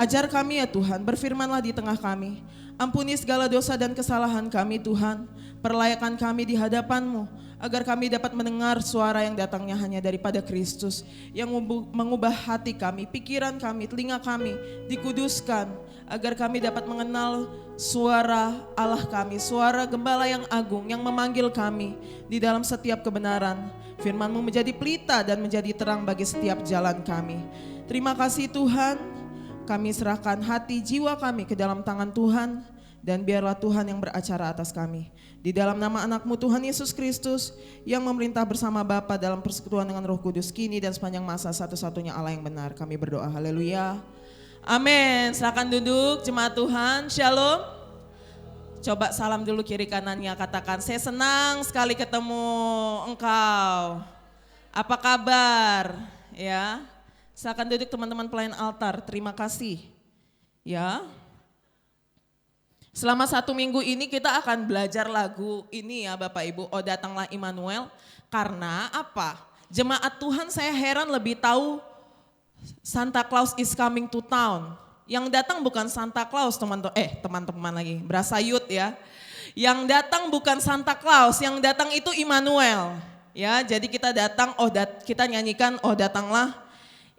Ajar kami ya Tuhan, berfirmanlah di tengah kami. Ampuni segala dosa dan kesalahan kami Tuhan. Perlayakan kami di hadapan-Mu, agar kami dapat mendengar suara yang datangnya hanya daripada Kristus, yang mengubah hati kami, pikiran kami, telinga kami, dikuduskan, agar kami dapat mengenal suara Allah kami, suara Gembala yang agung yang memanggil kami di dalam setiap kebenaran. Firman-Mu menjadi pelita dan menjadi terang bagi setiap jalan kami. Terima kasih Tuhan. Kami serahkan hati jiwa kami ke dalam tangan Tuhan, dan biarlah Tuhan yang beracara atas kami. Di dalam nama anak-Mu Tuhan Yesus Kristus yang memerintah bersama Bapa dalam persekutuan dengan Roh Kudus kini dan sepanjang masa, satu-satunya Allah yang benar. Kami berdoa, haleluya. Amin. Silakan duduk jemaat Tuhan. Shalom. Coba salam dulu kiri kanannya, katakan, saya senang sekali ketemu engkau. Apa kabar? Ya. Silakan duduk teman-teman pelayan altar, terima kasih. Ya. Selama 1 minggu ini kita akan belajar lagu ini ya Bapak Ibu, Oh Datanglah Immanuel. Karena apa? Jemaat Tuhan saya heran lebih tahu Santa Claus is coming to town. Yang datang bukan Santa Claus teman-teman lagi, berasa youth ya. Yang datang bukan Santa Claus, yang datang itu Immanuel. Ya, jadi kita datang, kita nyanyikan Oh Datanglah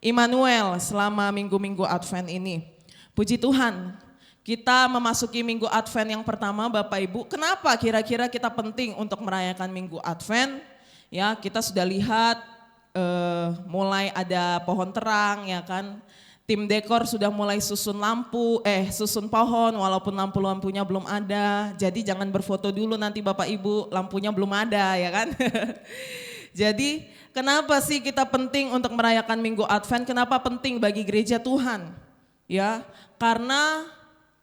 Immanuel selama minggu-minggu Advent ini. Puji Tuhan, kita memasuki minggu Advent yang pertama Bapak Ibu. Kenapa kira-kira kita penting untuk merayakan minggu Advent? Ya, kita sudah lihat mulai ada pohon terang ya kan. Tim dekor sudah mulai susun pohon walaupun lampu-lampunya belum ada. Jadi jangan berfoto dulu nanti Bapak Ibu, lampunya belum ada ya kan. Jadi kenapa sih kita penting untuk merayakan Minggu Advent? Kenapa penting bagi gereja Tuhan? Ya, karena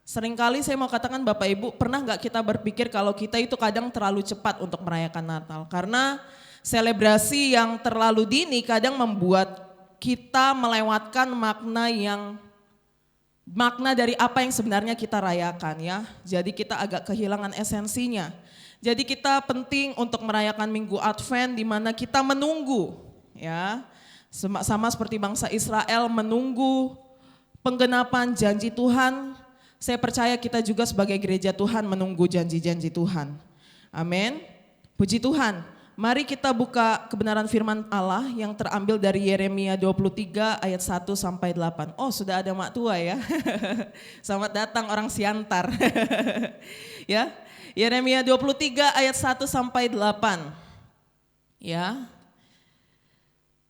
seringkali saya mau katakan Bapak Ibu, pernah gak kita berpikir kalau kita itu kadang terlalu cepat untuk merayakan Natal? Karena selebrasi yang terlalu dini kadang membuat kita melewatkan makna dari apa yang sebenarnya kita rayakan ya. Jadi kita agak kehilangan esensinya. Jadi kita penting untuk merayakan Minggu Advent di mana kita menunggu ya. Sama seperti bangsa Israel menunggu penggenapan janji Tuhan. Saya percaya kita juga sebagai gereja Tuhan menunggu janji-janji Tuhan. Amin. Puji Tuhan. Mari kita buka kebenaran firman Allah yang terambil dari Yeremia 23 ayat 1 sampai 8. Oh, sudah ada mak tua ya. Selamat datang orang Siantar. Ya. Yeremia 23 ayat 1 sampai 8. Ya.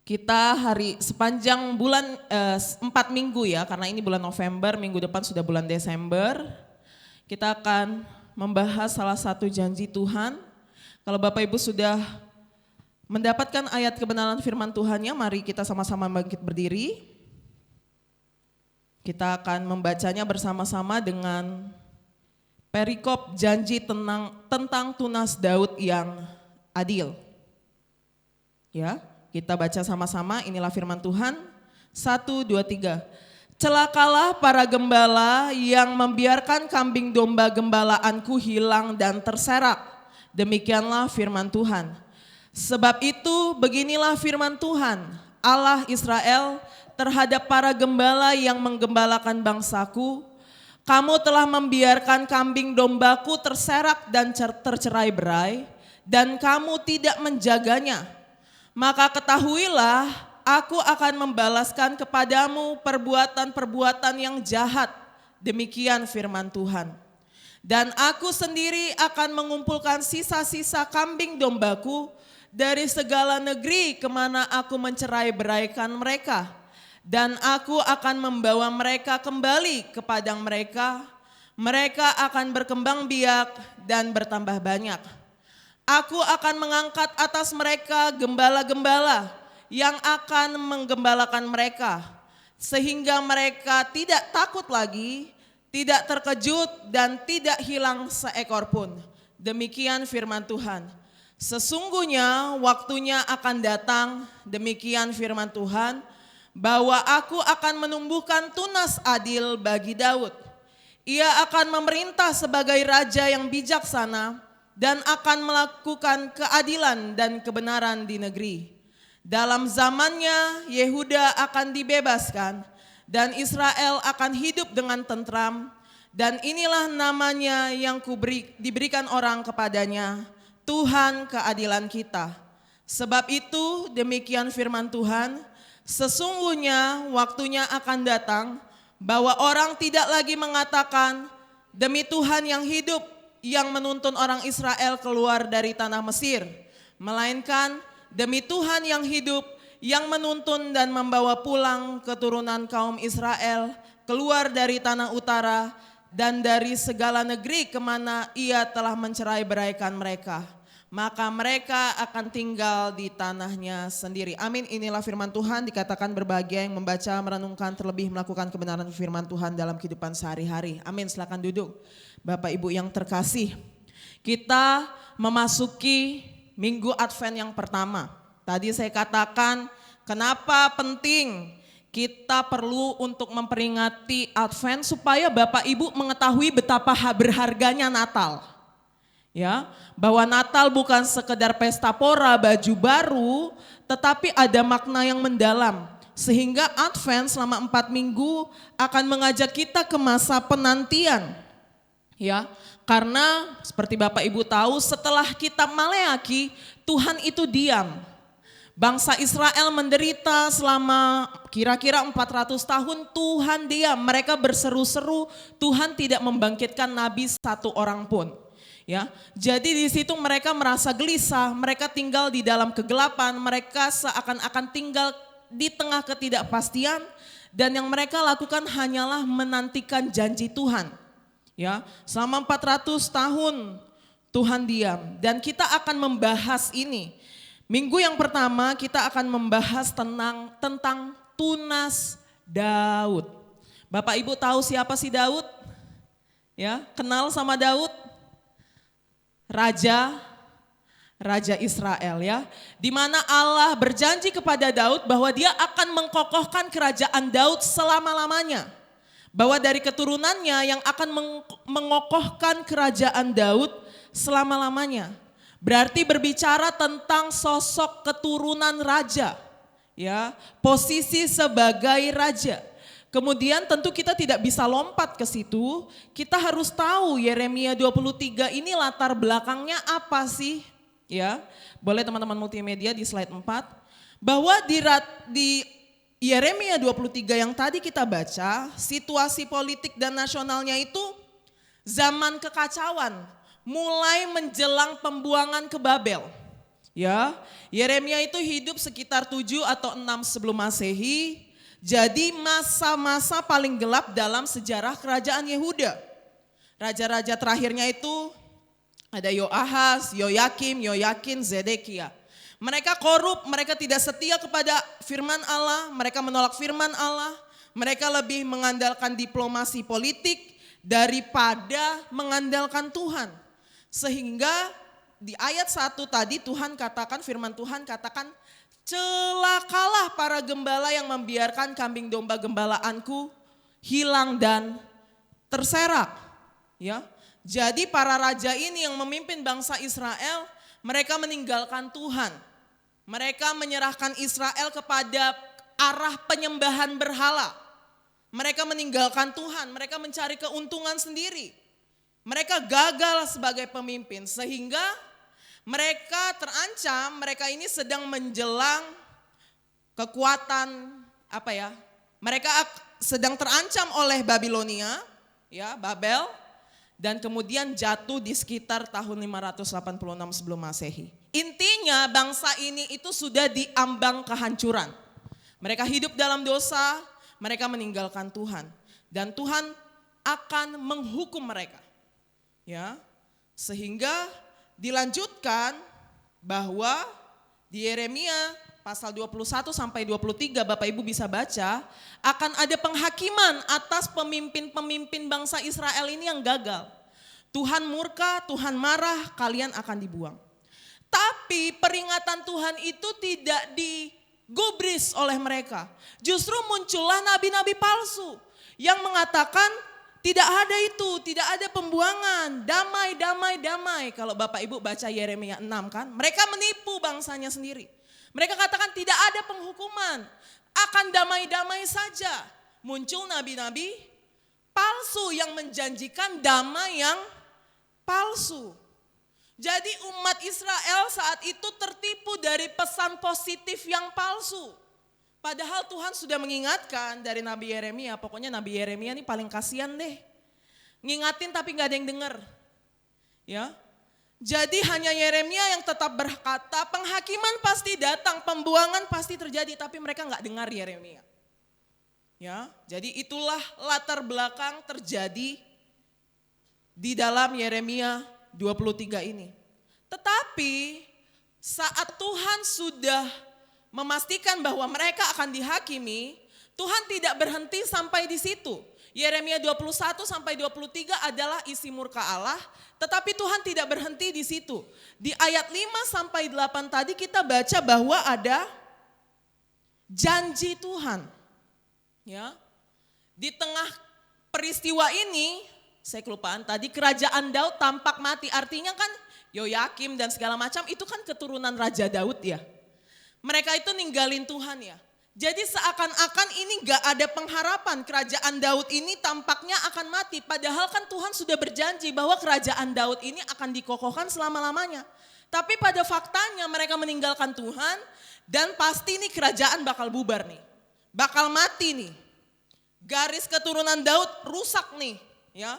Kita sepanjang bulan 4 minggu ya, karena ini bulan November, minggu depan sudah bulan Desember. Kita akan membahas salah satu janji Tuhan. Kalau Bapak Ibu sudah mendapatkan ayat kebenaran firman Tuhannya, mari kita sama-sama bangkit berdiri. Kita akan membacanya bersama-sama dengan perikop janji tentang tunas Daud yang adil. Ya, kita baca sama-sama, inilah firman Tuhan. 1, 2, 3. Celakalah para gembala yang membiarkan kambing domba gembalaanku hilang dan terserak. Demikianlah firman Tuhan. Sebab itu beginilah firman Tuhan, Allah Israel terhadap para gembala yang menggembalakan bangsaku. Kamu telah membiarkan kambing dombaku terserak dan tercerai-berai, dan kamu tidak menjaganya. Maka ketahuilah, aku akan membalaskan kepadamu perbuatan-perbuatan yang jahat. Demikian firman Tuhan. Dan aku sendiri akan mengumpulkan sisa-sisa kambing dombaku dari segala negeri kemana aku mencerai-beraikan mereka. Dan aku akan membawa mereka kembali ke padang mereka. Mereka akan berkembang biak dan bertambah banyak. Aku akan mengangkat atas mereka gembala-gembala yang akan menggembalakan mereka. Sehingga mereka tidak takut lagi, tidak terkejut dan tidak hilang seekor pun. Demikian firman Tuhan. Sesungguhnya waktunya akan datang, demikian firman Tuhan, bahwa aku akan menumbuhkan tunas adil bagi Daud. Ia akan memerintah sebagai raja yang bijaksana dan akan melakukan keadilan dan kebenaran di negeri. Dalam zamannya Yehuda akan dibebaskan dan Israel akan hidup dengan tentram, dan inilah namanya yang diberikan orang kepadanya, Tuhan keadilan kita. Sebab itu demikian firman Tuhan, sesungguhnya waktunya akan datang bahwa orang tidak lagi mengatakan, demi Tuhan yang hidup yang menuntun orang Israel keluar dari tanah Mesir, melainkan demi Tuhan yang hidup yang menuntun dan membawa pulang keturunan kaum Israel keluar dari tanah utara dan dari segala negeri kemana ia telah mencerai-beraikan mereka. Maka mereka akan tinggal di tanahnya sendiri. Amin. Inilah firman Tuhan. Dikatakan berbahagia yang membaca, merenungkan, terlebih melakukan kebenaran firman Tuhan dalam kehidupan sehari-hari. Amin. Silakan duduk. Bapak Ibu yang terkasih, kita memasuki Minggu Advent yang pertama. Tadi saya katakan kenapa penting kita perlu untuk memperingati Advent, supaya Bapak Ibu mengetahui betapa berharganya Natal. Ya, bahwa Natal bukan sekedar pesta pora, baju baru, tetapi ada makna yang mendalam. Sehingga Advent selama 4 minggu akan mengajak kita ke masa penantian. Ya, karena seperti Bapak Ibu tahu, setelah kitab Maleaki, Tuhan itu diam. Bangsa Israel menderita selama kira-kira 400 tahun, Tuhan diam. Mereka berseru-seru, Tuhan tidak membangkitkan nabi satu orang pun. Ya, jadi di situ mereka merasa gelisah, mereka tinggal di dalam kegelapan, mereka seakan-akan tinggal di tengah ketidakpastian, dan yang mereka lakukan hanyalah menantikan janji Tuhan. Ya, selama 400 tahun Tuhan diam, dan kita akan membahas ini. Minggu yang pertama kita akan membahas tentang tunas Daud. Bapak Ibu tahu siapa sih Daud? Ya, kenal sama Daud? Raja Israel, ya, di mana Allah berjanji kepada Daud bahwa dia akan mengkokohkan kerajaan Daud selama-lamanya. Bahwa dari keturunannya yang akan mengokohkan kerajaan Daud selama-lamanya. Berarti berbicara tentang sosok keturunan raja, ya, posisi sebagai raja. Kemudian tentu kita tidak bisa lompat ke situ, kita harus tahu Yeremia 23 ini latar belakangnya apa sih? Ya, boleh teman-teman multimedia di slide 4. Bahwa di Yeremia 23 yang tadi kita baca, situasi politik dan nasionalnya itu zaman kekacauan, mulai menjelang pembuangan ke Babel. Ya, Yeremia itu hidup sekitar 7 atau 6 sebelum Masehi. Jadi masa-masa paling gelap dalam sejarah kerajaan Yehuda. Raja-raja terakhirnya itu ada Yoahaz, Yoyakim, Yoyakin, Zedekia. Mereka korup, mereka tidak setia kepada firman Allah, mereka menolak firman Allah, mereka lebih mengandalkan diplomasi politik daripada mengandalkan Tuhan. Sehingga di ayat 1 tadi Tuhan katakan, firman Tuhan katakan, celakalah para gembala yang membiarkan kambing domba gembalaanku hilang dan terserak. Ya, jadi para raja ini yang memimpin bangsa Israel, mereka meninggalkan Tuhan. Mereka menyerahkan Israel kepada arah penyembahan berhala. Mereka meninggalkan Tuhan, mereka mencari keuntungan sendiri. Mereka gagal sebagai pemimpin sehingga mereka terancam, mereka ini sedang menjelang kekuatan mereka sedang terancam oleh Babilonia, ya, Babel, dan kemudian jatuh di sekitar tahun 586 sebelum Masehi. Intinya bangsa ini itu sudah diambang kehancuran. Mereka hidup dalam dosa, mereka meninggalkan Tuhan, dan Tuhan akan menghukum mereka. Ya, sehingga dilanjutkan bahwa di Yeremia pasal 21 sampai 23 Bapak Ibu bisa baca, akan ada penghakiman atas pemimpin-pemimpin bangsa Israel ini yang gagal. Tuhan murka, Tuhan marah, kalian akan dibuang. Tapi peringatan Tuhan itu tidak digubris oleh mereka. Justru muncullah nabi-nabi palsu yang mengatakan tidak ada itu, tidak ada pembuangan, damai, damai, damai. Kalau Bapak Ibu baca Yeremia 6 kan, mereka menipu bangsanya sendiri. Mereka katakan tidak ada penghukuman, akan damai-damai saja. muncul nabi-nabi palsu yang menjanjikan damai yang palsu. Jadi umat Israel saat itu tertipu dari pesan positif yang palsu. Padahal Tuhan sudah mengingatkan dari Nabi Yeremia, pokoknya Nabi Yeremia ini paling kasihan deh. Ngingatin tapi gak ada yang dengar. Ya. Jadi hanya Yeremia yang tetap berkata, penghakiman pasti datang, pembuangan pasti terjadi, tapi mereka gak dengar Yeremia. Ya, jadi itulah latar belakang terjadi di dalam Yeremia 23 ini. Tetapi saat Tuhan sudah memastikan bahwa mereka akan dihakimi, Tuhan tidak berhenti sampai di situ. Yeremia 21 sampai 23 adalah isi murka Allah, tetapi Tuhan tidak berhenti di situ. Di ayat 5 sampai 8 tadi kita baca bahwa ada janji Tuhan. Ya. Di tengah peristiwa ini, saya kelupaan tadi, kerajaan Daud tampak mati. Artinya kan Yoyakim dan segala macam itu kan keturunan Raja Daud ya. Mereka itu ninggalin Tuhan ya. Jadi seakan-akan ini gak ada pengharapan, kerajaan Daud ini tampaknya akan mati. Padahal kan Tuhan sudah berjanji bahwa kerajaan Daud ini akan dikokohkan selama-lamanya. Tapi pada faktanya mereka meninggalkan Tuhan dan pasti nih kerajaan bakal bubar nih. Bakal mati nih. Garis keturunan Daud rusak nih ya.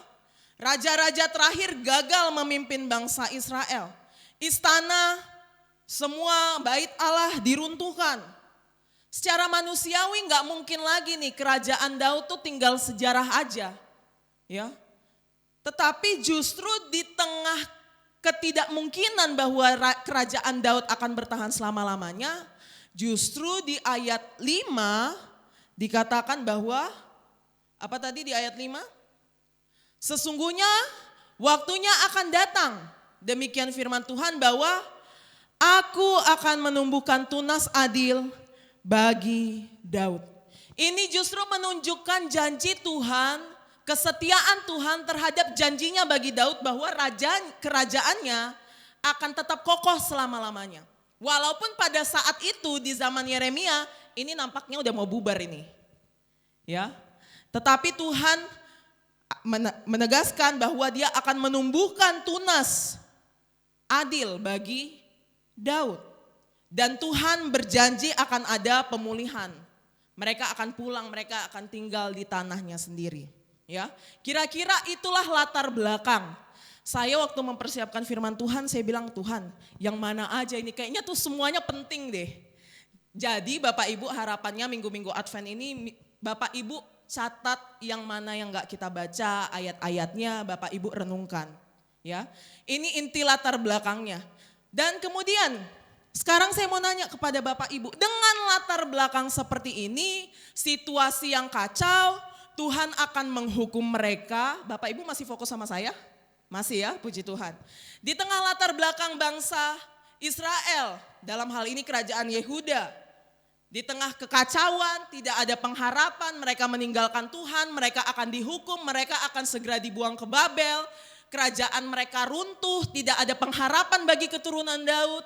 Raja-raja terakhir gagal memimpin bangsa Israel. Istana, semua bait Allah diruntuhkan. Secara manusiawi gak mungkin lagi nih kerajaan Daud tuh tinggal sejarah aja. Ya. Tetapi justru di tengah ketidakmungkinan bahwa kerajaan Daud akan bertahan selama-lamanya, justru di ayat 5 dikatakan bahwa, apa tadi di ayat 5? Sesungguhnya waktunya akan datang, demikian firman Tuhan, bahwa aku akan menumbuhkan tunas adil bagi Daud. Ini justru menunjukkan janji Tuhan, kesetiaan Tuhan terhadap janjinya bagi Daud bahwa kerajaannya akan tetap kokoh selama-lamanya. Walaupun pada saat itu di zaman Yeremia ini nampaknya udah mau bubar ini. Ya. Tetapi Tuhan menegaskan bahwa dia akan menumbuhkan tunas adil bagi Daud. Dan Tuhan berjanji akan ada pemulihan. Mereka akan pulang, mereka akan tinggal di tanahnya sendiri. Ya, kira-kira itulah latar belakang. Saya waktu mempersiapkan firman Tuhan, saya bilang, Tuhan, yang mana aja ini? Kayaknya tuh semuanya penting deh. Jadi Bapak Ibu harapannya minggu-minggu Advent ini, Bapak Ibu catat yang mana yang gak kita baca, ayat-ayatnya Bapak Ibu renungkan. Ya, ini inti latar belakangnya. Dan kemudian sekarang saya mau nanya kepada Bapak Ibu, dengan latar belakang seperti ini, situasi yang kacau, Tuhan akan menghukum mereka. Bapak Ibu masih fokus sama saya? Masih ya, puji Tuhan. Di tengah latar belakang bangsa Israel, dalam hal ini kerajaan Yehuda, di tengah kekacauan, tidak ada pengharapan, mereka meninggalkan Tuhan, mereka akan dihukum, mereka akan segera dibuang ke Babel, kerajaan mereka runtuh, tidak ada pengharapan bagi keturunan Daud.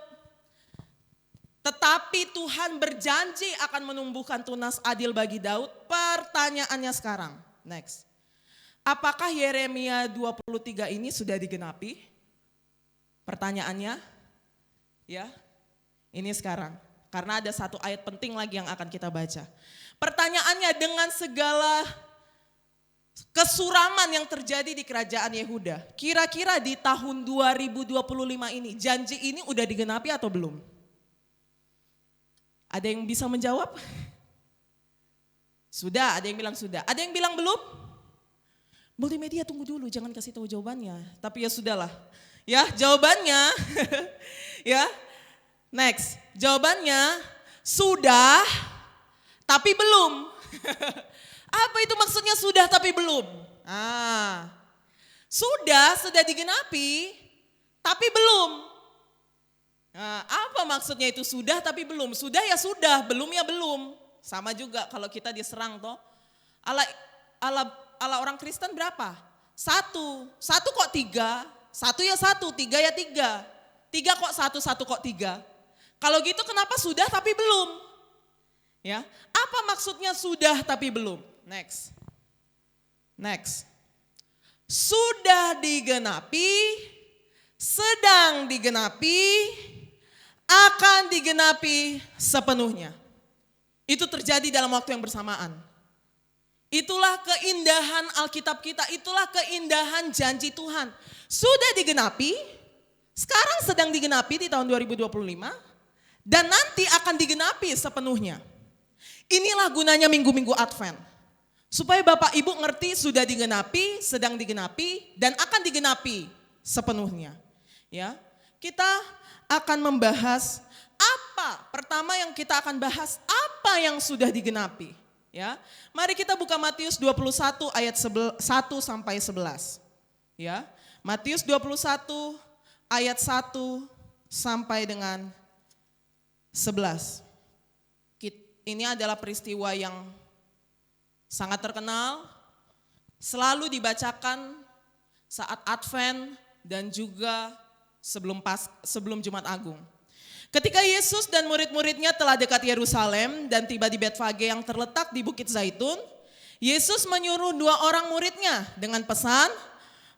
Tetapi Tuhan berjanji akan menumbuhkan tunas adil bagi Daud. Pertanyaannya sekarang, next. Apakah Yeremia 23 ini sudah digenapi? Pertanyaannya, ya, ini sekarang. Karena ada satu ayat penting lagi yang akan kita baca. Pertanyaannya, dengan segala kesuraman yang terjadi di kerajaan Yehuda, kira-kira di tahun 2025 ini, janji ini udah digenapi atau belum? Ada yang bisa menjawab? Sudah, ada yang bilang sudah. Ada yang bilang belum? Multimedia tunggu dulu, jangan kasih tahu jawabannya. Tapi ya sudahlah. Ya, jawabannya ya. Next, jawabannya sudah tapi belum. Apa itu maksudnya sudah tapi belum? Sudah digenapi tapi belum. Nah, apa maksudnya itu sudah tapi belum? Sudah ya sudah, belum ya belum. Sama juga kalau kita diserang toh. Ala orang Kristen berapa? Satu kok tiga? Satu ya satu, tiga ya tiga. Tiga kok satu kok tiga? Kalau gitu kenapa sudah tapi belum? Ya, apa maksudnya sudah tapi belum? Next. Sudah digenapi, sedang digenapi, akan digenapi sepenuhnya. Itu terjadi dalam waktu yang bersamaan. Itulah keindahan Alkitab kita, itulah keindahan janji Tuhan. Sudah digenapi, sekarang sedang digenapi di tahun 2025, dan nanti akan digenapi sepenuhnya. Inilah gunanya minggu-minggu Advent. Supaya Bapak Ibu ngerti sudah digenapi, sedang digenapi, dan akan digenapi sepenuhnya. Ya, kita akan membahas apa, pertama yang kita akan bahas apa yang sudah digenapi. Ya, mari kita buka Matius 21 ayat 1 sampai 11. Ya, Matius 21 ayat 1 sampai dengan 11. Ini adalah peristiwa yang sangat terkenal, selalu dibacakan saat Advent dan juga sebelum Jumat Agung. Ketika Yesus dan murid-muridnya telah dekat Yerusalem dan tiba di Betfage yang terletak di Bukit Zaitun, Yesus menyuruh 2 orang muridnya dengan pesan,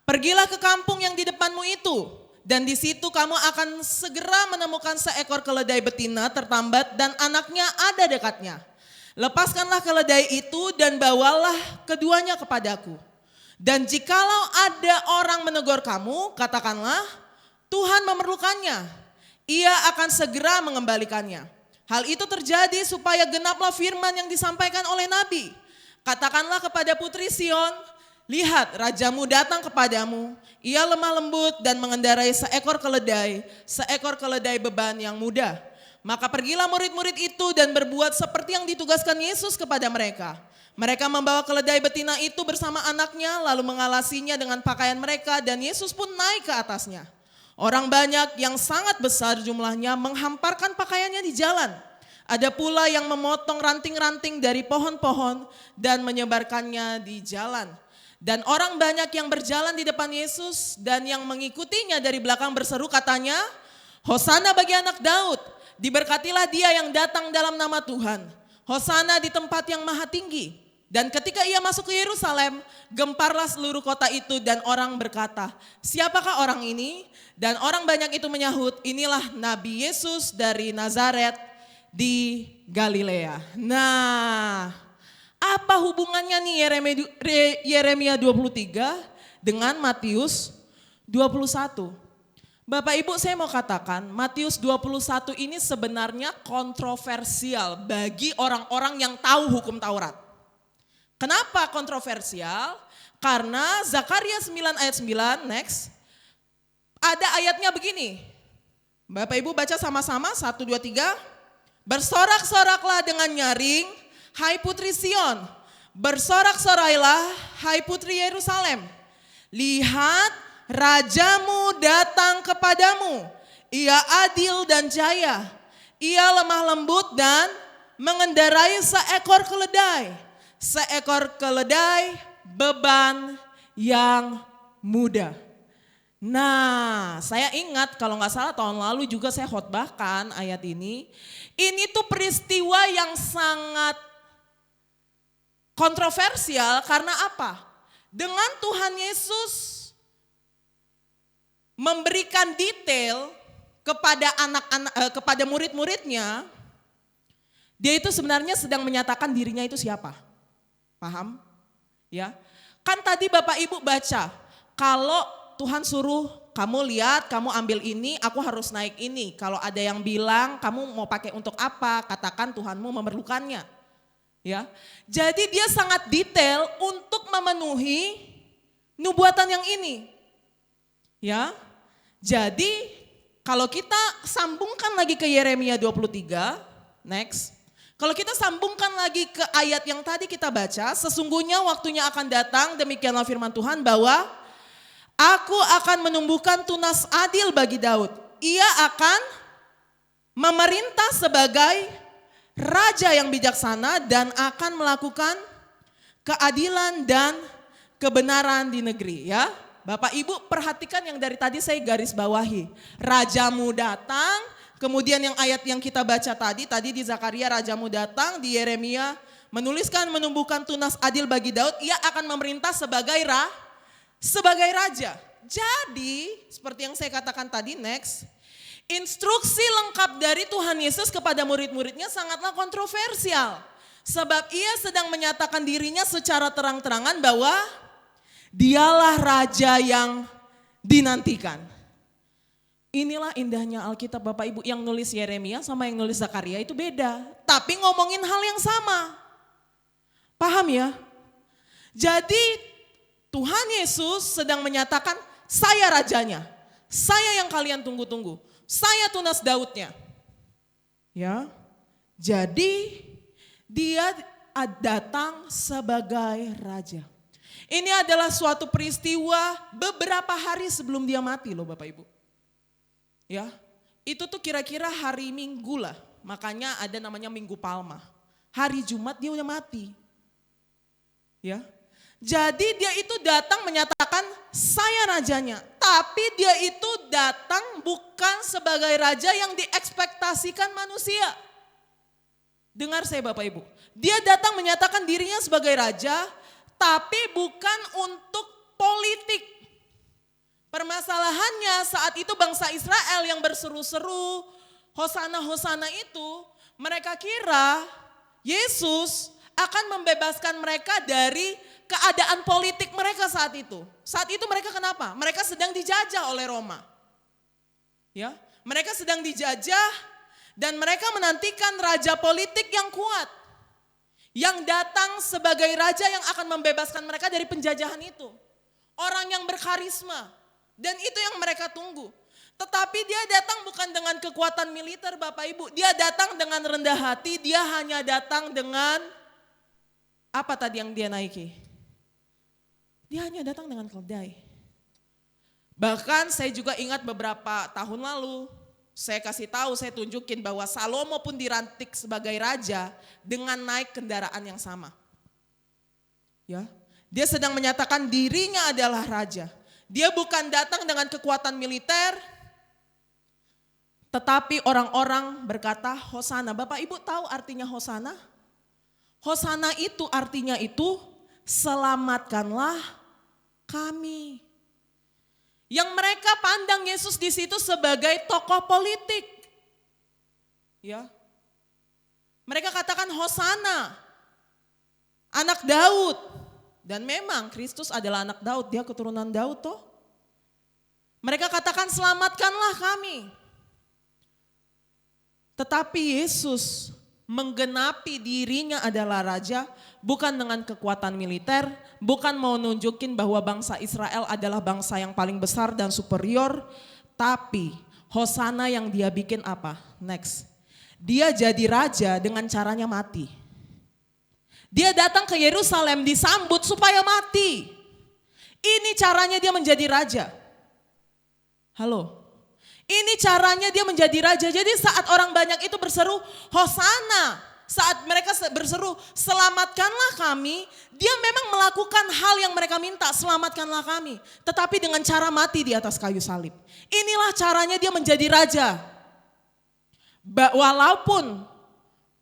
"Pergilah ke kampung yang di depanmu itu, dan di situ kamu akan segera menemukan seekor keledai betina tertambat dan anaknya ada dekatnya. Lepaskanlah keledai itu dan bawalah keduanya kepadaku. Dan jikalau ada orang menegur kamu, katakanlah, Tuhan memerlukannya. Ia akan segera mengembalikannya. Hal itu terjadi supaya genaplah firman yang disampaikan oleh Nabi. Katakanlah kepada putri Sion, lihat rajamu datang kepadamu. Ia lemah lembut dan mengendarai seekor keledai beban yang mudah. Maka pergilah murid-murid itu dan berbuat seperti yang ditugaskan Yesus kepada mereka. Mereka membawa keledai betina itu bersama anaknya lalu mengalasinya dengan pakaian mereka dan Yesus pun naik ke atasnya. Orang banyak yang sangat besar jumlahnya menghamparkan pakaiannya di jalan. Ada pula yang memotong ranting-ranting dari pohon-pohon dan menyebarkannya di jalan. Dan orang banyak yang berjalan di depan Yesus dan yang mengikutinya dari belakang berseru katanya, Hosana bagi anak Daud, diberkatilah dia yang datang dalam nama Tuhan. Hosana di tempat yang maha tinggi. Dan ketika ia masuk ke Yerusalem, gemparlah seluruh kota itu dan orang berkata, siapakah orang ini? Dan orang banyak itu menyahut, inilah Nabi Yesus dari Nazaret di Galilea. Nah, apa hubungannya nih Yeremia 23 dengan Matius 21? Bapak Ibu saya mau katakan Matius 21 ini sebenarnya kontroversial bagi orang-orang yang tahu hukum Taurat. Kenapa kontroversial? Karena Zakaria 9 ayat 9, next. Ada ayatnya begini. Bapak Ibu baca sama-sama, 1, 2, 3. Bersorak-soraklah dengan nyaring, hai putri Sion. Bersorak-sorailah, hai putri Yerusalem. Lihat, rajamu datang kepadamu. Ia adil dan jaya. Ia lemah lembut dan mengendarai seekor keledai. Seekor keledai beban yang mudah. Nah, saya ingat kalau nggak salah tahun lalu juga saya khotbahkan ayat ini. Ini tuh peristiwa yang sangat kontroversial karena apa? Dengan Tuhan Yesus memberikan detail kepada murid-muridnya, dia itu sebenarnya sedang menyatakan dirinya itu siapa? Paham? Ya. Kan tadi Bapak Ibu baca, kalau Tuhan suruh kamu lihat, kamu ambil ini, aku harus naik ini. Kalau ada yang bilang kamu mau pakai untuk apa, katakan Tuhanmu memerlukannya. Ya. Jadi dia sangat detail untuk memenuhi nubuatan yang ini. Ya. Jadi kalau kita sambungkan lagi ke Yeremia 23, next. Kalau kita sambungkan lagi ke ayat yang tadi kita baca, sesungguhnya waktunya akan datang, demikianlah firman Tuhan bahwa aku akan menumbuhkan tunas adil bagi Daud. Ia akan memerintah sebagai raja yang bijaksana dan akan melakukan keadilan dan kebenaran di negeri. Ya, Bapak Ibu perhatikan yang dari tadi saya garis bawahi. Rajamu datang. Kemudian yang ayat yang kita baca tadi di Zakaria rajamu datang, di Yeremia menuliskan menumbuhkan tunas adil bagi Daud, ia akan memerintah sebagai raja. Jadi, seperti yang saya katakan tadi, next, instruksi lengkap dari Tuhan Yesus kepada murid-muridnya sangatlah kontroversial. Sebab ia sedang menyatakan dirinya secara terang-terangan bahwa dialah raja yang dinantikan. Inilah indahnya Alkitab Bapak Ibu, yang nulis Yeremia sama yang nulis Zakaria itu beda. Tapi ngomongin hal yang sama. Paham ya? Jadi Tuhan Yesus sedang menyatakan saya rajanya. Saya yang kalian tunggu-tunggu. Saya tunas Daudnya. Ya. Jadi dia datang sebagai raja. Ini adalah suatu peristiwa beberapa hari sebelum dia mati loh Bapak Ibu. Ya, itu tuh kira-kira hari Minggu lah, makanya ada namanya Minggu Palma. Hari Jumat dia udah mati. Ya, jadi dia itu datang menyatakan saya rajanya, tapi dia itu datang bukan sebagai raja yang diekspektasikan manusia. Dengar saya Bapak Ibu, dia datang menyatakan dirinya sebagai raja, tapi bukan untuk politik. Permasalahannya saat itu bangsa Israel yang berseru-seru Hosana Hosana itu, mereka kira Yesus akan membebaskan mereka dari keadaan politik mereka saat itu. Saat itu mereka kenapa? Mereka sedang dijajah oleh Roma. Ya, mereka sedang dijajah dan mereka menantikan raja politik yang kuat, yang datang sebagai raja yang akan membebaskan mereka dari penjajahan itu. Orang yang berkarisma. Dan itu yang mereka tunggu. Tetapi dia datang bukan dengan kekuatan militer Bapak Ibu. Dia datang dengan rendah hati. Dia hanya datang dengan apa tadi yang dia naiki? Dia hanya datang dengan keledai. Bahkan saya juga ingat beberapa tahun lalu. Saya kasih tahu, saya tunjukin bahwa Salomo pun dilantik sebagai raja dengan naik kendaraan yang sama. Ya, dia sedang menyatakan dirinya adalah raja. Dia bukan datang dengan kekuatan militer, tetapi orang-orang berkata Hosana. Bapak Ibu tahu artinya Hosana? Hosana itu artinya itu selamatkanlah kami. Yang mereka pandang Yesus di situ sebagai tokoh politik. Ya. Mereka katakan Hosana, anak Daud. Dan memang Kristus adalah anak Daud, dia keturunan Daud toh. Mereka katakan selamatkanlah kami. Tetapi Yesus menggenapi dirinya adalah raja bukan dengan kekuatan militer, bukan mau nunjukin bahwa bangsa Israel adalah bangsa yang paling besar dan superior, tapi Hosana yang dia bikin apa? Next. Dia jadi raja dengan caranya mati. Dia datang ke Yerusalem disambut supaya mati. Ini caranya dia menjadi raja. Halo. Ini caranya dia menjadi raja. Jadi saat orang banyak itu berseru Hosana, saat mereka berseru selamatkanlah kami, dia memang melakukan hal yang mereka minta, selamatkanlah kami. Tetapi dengan cara mati di atas kayu salib. Inilah caranya dia menjadi raja. Walaupun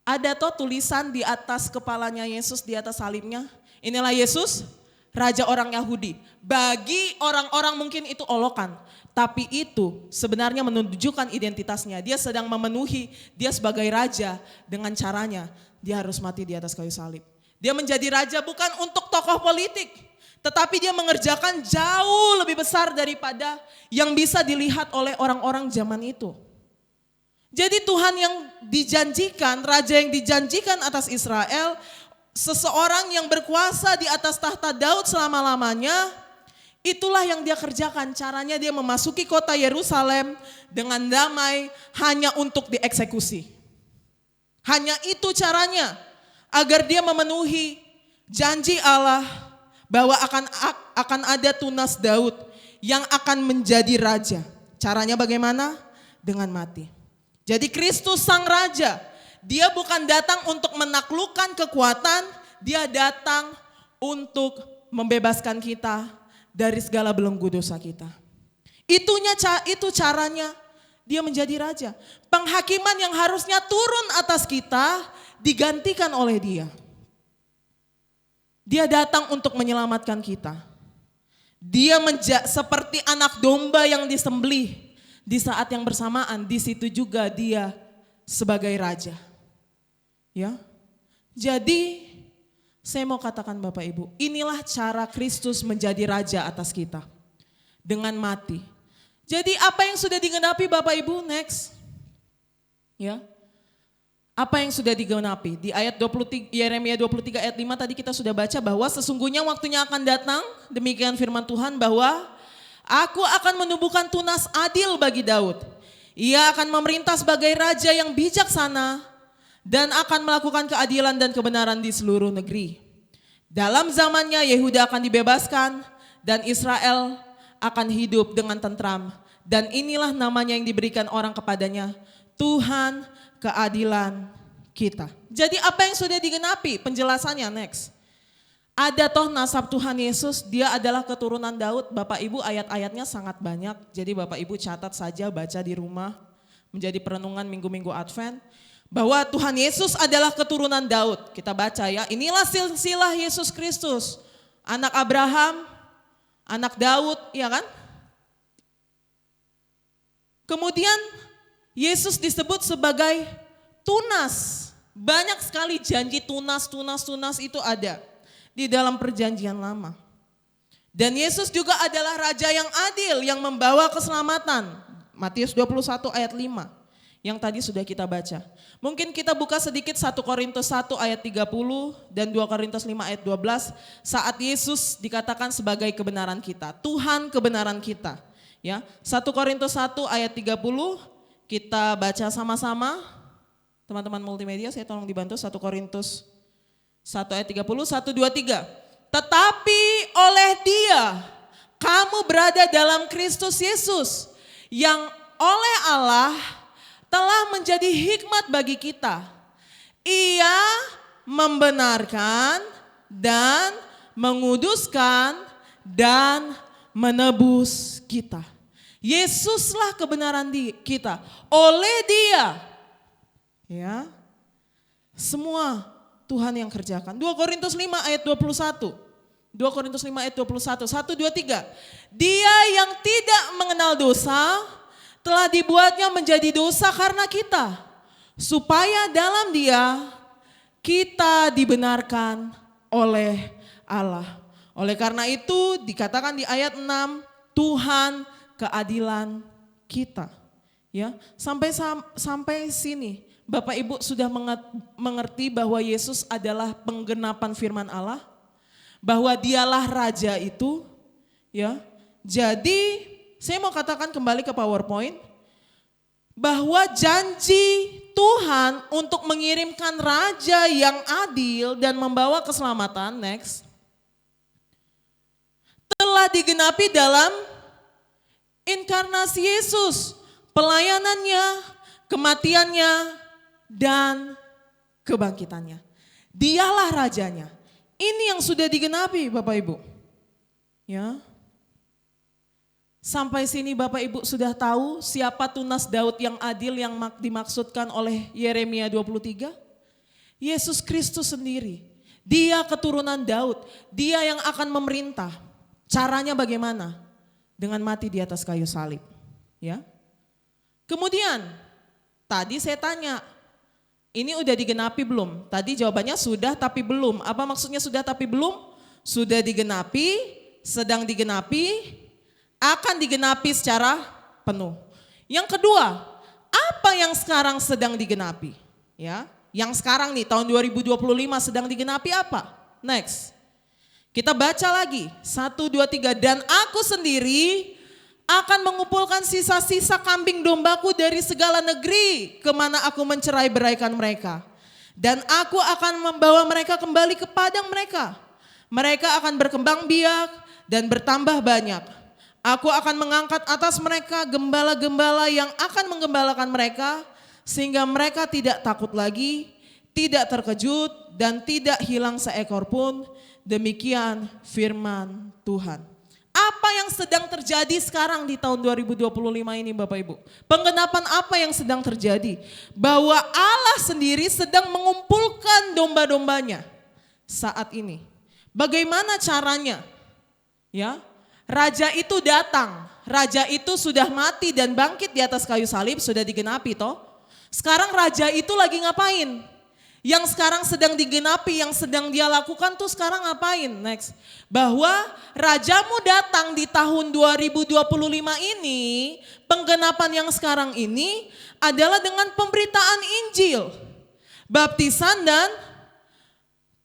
ada toh tulisan di atas kepalanya Yesus, di atas salibnya. Inilah Yesus, raja orang Yahudi. Bagi orang-orang mungkin itu olokan. Tapi itu sebenarnya menunjukkan identitasnya. Dia sedang memenuhi, dia sebagai raja dengan caranya. Dia harus mati di atas kayu salib. Dia menjadi raja bukan untuk tokoh politik. Tetapi dia mengerjakan jauh lebih besar daripada yang bisa dilihat oleh orang-orang zaman itu. Jadi Tuhan yang dijanjikan, raja yang dijanjikan atas Israel, seseorang yang berkuasa di atas tahta Daud selama-lamanya, itulah yang dia kerjakan. Caranya dia memasuki kota Yerusalem dengan damai hanya untuk dieksekusi. Hanya itu caranya, agar dia memenuhi janji Allah bahwa akan ada tunas Daud yang akan menjadi raja. Caranya bagaimana? Dengan mati. Jadi Kristus sang raja, dia bukan datang untuk menaklukkan kekuatan, dia datang untuk membebaskan kita dari segala belenggu dosa kita. Itu caranya dia menjadi raja. Penghakiman yang harusnya turun atas kita digantikan oleh dia. Dia datang untuk menyelamatkan kita. Dia seperti anak domba yang disembelih. Di saat yang bersamaan, di situ juga dia sebagai raja. Ya. Jadi saya mau katakan Bapak Ibu, inilah cara Kristus menjadi raja atas kita. Dengan mati. Jadi apa yang sudah digenapi Bapak Ibu? Next. Ya. Apa yang sudah digenapi? Di ayat 23, Yeremia 23 ayat 5 tadi kita sudah baca bahwa sesungguhnya waktunya akan datang, demikian firman Tuhan, bahwa aku akan menumbuhkan tunas adil bagi Daud. Ia akan memerintah sebagai raja yang bijaksana dan akan melakukan keadilan dan kebenaran di seluruh negeri. Dalam zamannya Yehuda akan dibebaskan dan Israel akan hidup dengan tentram. Dan inilah namanya yang diberikan orang kepadanya, Tuhan keadilan kita. Jadi apa yang sudah digenapi? Penjelasannya next. Ada toh nasab Tuhan Yesus, dia adalah keturunan Daud. Bapak Ibu ayat-ayatnya sangat banyak. Jadi Bapak Ibu catat saja, baca di rumah. Menjadi perenungan minggu-minggu Advent. Bahwa Tuhan Yesus adalah keturunan Daud. Kita baca ya, inilah silsilah Yesus Kristus. Anak Abraham, anak Daud, ya kan? Kemudian Yesus disebut sebagai tunas. Banyak sekali janji tunas itu ada di dalam perjanjian lama. Dan Yesus juga adalah raja yang adil yang membawa keselamatan. Matius 21 ayat 5 yang tadi sudah kita baca. Mungkin kita buka sedikit 1 Korintus 1 ayat 30 dan 2 Korintus 5 ayat 12 saat Yesus dikatakan sebagai kebenaran kita, Tuhan kebenaran kita. Ya, 1 Korintus 1 ayat 30 kita baca sama-sama. Teman-teman multimedia saya tolong dibantu 1 Korintus 1 ayat 30, 1, 2, 3. Tetapi oleh Dia kamu berada dalam Kristus Yesus yang oleh Allah telah menjadi hikmat bagi kita. Ia membenarkan dan menguduskan dan menebus kita. Yesuslah kebenaran kita. Oleh Dia. Ya. Semua Tuhan yang kerjakan. 2 Korintus 5 ayat 21. 2 Korintus 5 ayat 21. 1, 2, 3. Dia yang tidak mengenal dosa telah dibuatnya menjadi dosa karena kita. Supaya dalam Dia kita dibenarkan oleh Allah. Oleh karena itu dikatakan di ayat 6, Tuhan keadilan kita. Ya, sampai sini Bapak Ibu sudah mengerti bahwa Yesus adalah penggenapan firman Allah, bahwa Dialah raja itu, ya. Jadi saya mau katakan kembali ke PowerPoint bahwa janji Tuhan untuk mengirimkan raja yang adil dan membawa keselamatan next telah digenapi dalam inkarnasi Yesus, pelayanannya, kematiannya, dan kebangkitannya. Dialah rajanya. Ini yang sudah digenapi Bapak Ibu. Ya. Sampai sini Bapak Ibu sudah tahu siapa tunas Daud yang adil yang dimaksudkan oleh Yeremia 23? Yesus Kristus sendiri. Dia keturunan Daud. Dia yang akan memerintah. Caranya bagaimana? Dengan mati di atas kayu salib. Ya. Kemudian tadi saya tanya, ini udah digenapi belum? Tadi jawabannya sudah tapi belum. Apa maksudnya sudah tapi belum? Sudah digenapi, sedang digenapi, akan digenapi secara penuh. Yang kedua, apa yang sekarang sedang digenapi? Ya, yang sekarang nih tahun 2025 sedang digenapi apa? Next. Kita baca lagi, 1, 2, 3. Dan aku sendiri akan mengumpulkan sisa-sisa kambing dombaku dari segala negeri kemana aku mencerai beraikan mereka. Dan aku akan membawa mereka kembali ke padang mereka. Mereka akan berkembang biak dan bertambah banyak. Aku akan mengangkat atas mereka gembala-gembala yang akan menggembalakan mereka. Sehingga mereka tidak takut lagi, tidak terkejut dan tidak hilang seekor pun. Demikian firman Tuhan. Apa yang sedang terjadi sekarang di tahun 2025 ini Bapak Ibu? Penggenapan apa yang sedang terjadi? Bahwa Allah sendiri sedang mengumpulkan domba-dombanya saat ini. Bagaimana caranya? Ya, raja itu datang, raja itu sudah mati dan bangkit di atas kayu salib, sudah digenapi toh. Sekarang raja itu lagi ngapain? Yang sekarang sedang digenapi, yang sedang dia lakukan tuh sekarang ngapain? Next. Bahwa rajamu datang di tahun 2025 ini, penggenapan yang sekarang ini adalah dengan pemberitaan Injil, baptisan dan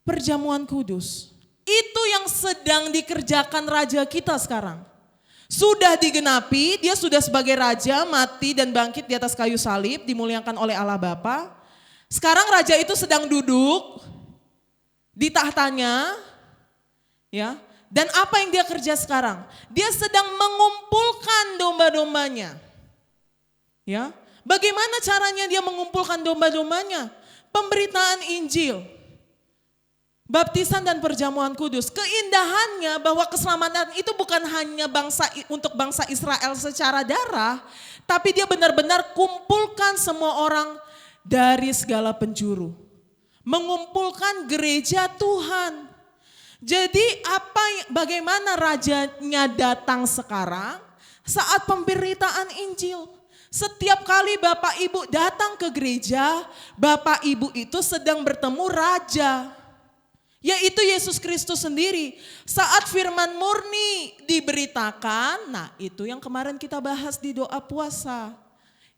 perjamuan kudus. Itu yang sedang dikerjakan raja kita sekarang. Sudah digenapi, dia sudah sebagai raja, mati dan bangkit di atas kayu salib, dimuliakan oleh Allah Bapa. Sekarang raja itu sedang duduk di tahtanya, ya. Dan apa yang dia kerja sekarang? Dia sedang mengumpulkan domba-dombanya. Ya. Bagaimana caranya dia mengumpulkan domba-dombanya? Pemberitaan Injil, baptisan dan perjamuan kudus. Keindahannya bahwa keselamatan itu bukan hanya untuk bangsa Israel secara darah, tapi dia benar-benar kumpulkan semua orang dari segala penjuru. Mengumpulkan gereja Tuhan. Jadi bagaimana rajanya datang sekarang saat pemberitaan Injil? Setiap kali Bapak Ibu datang ke gereja, Bapak Ibu itu sedang bertemu raja, yaitu Yesus Kristus sendiri. Saat firman murni diberitakan, nah itu yang kemarin kita bahas di doa puasa.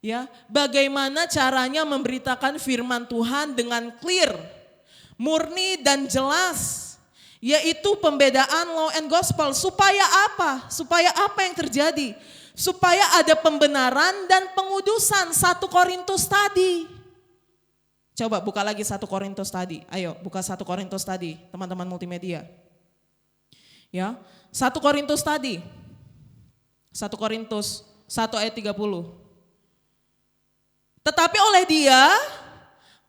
Ya, bagaimana caranya memberitakan firman Tuhan dengan clear, murni dan jelas, yaitu pembedaan law and gospel. Supaya apa? Supaya apa yang terjadi? Supaya ada pembenaran dan pengudusan. 1 Korintus tadi. Coba buka lagi 1 Korintus tadi. Ayo buka 1 Korintus tadi, teman-teman multimedia. Ya, 1 Korintus tadi. 1 Korintus 1 ayat 30. Tetapi oleh Dia,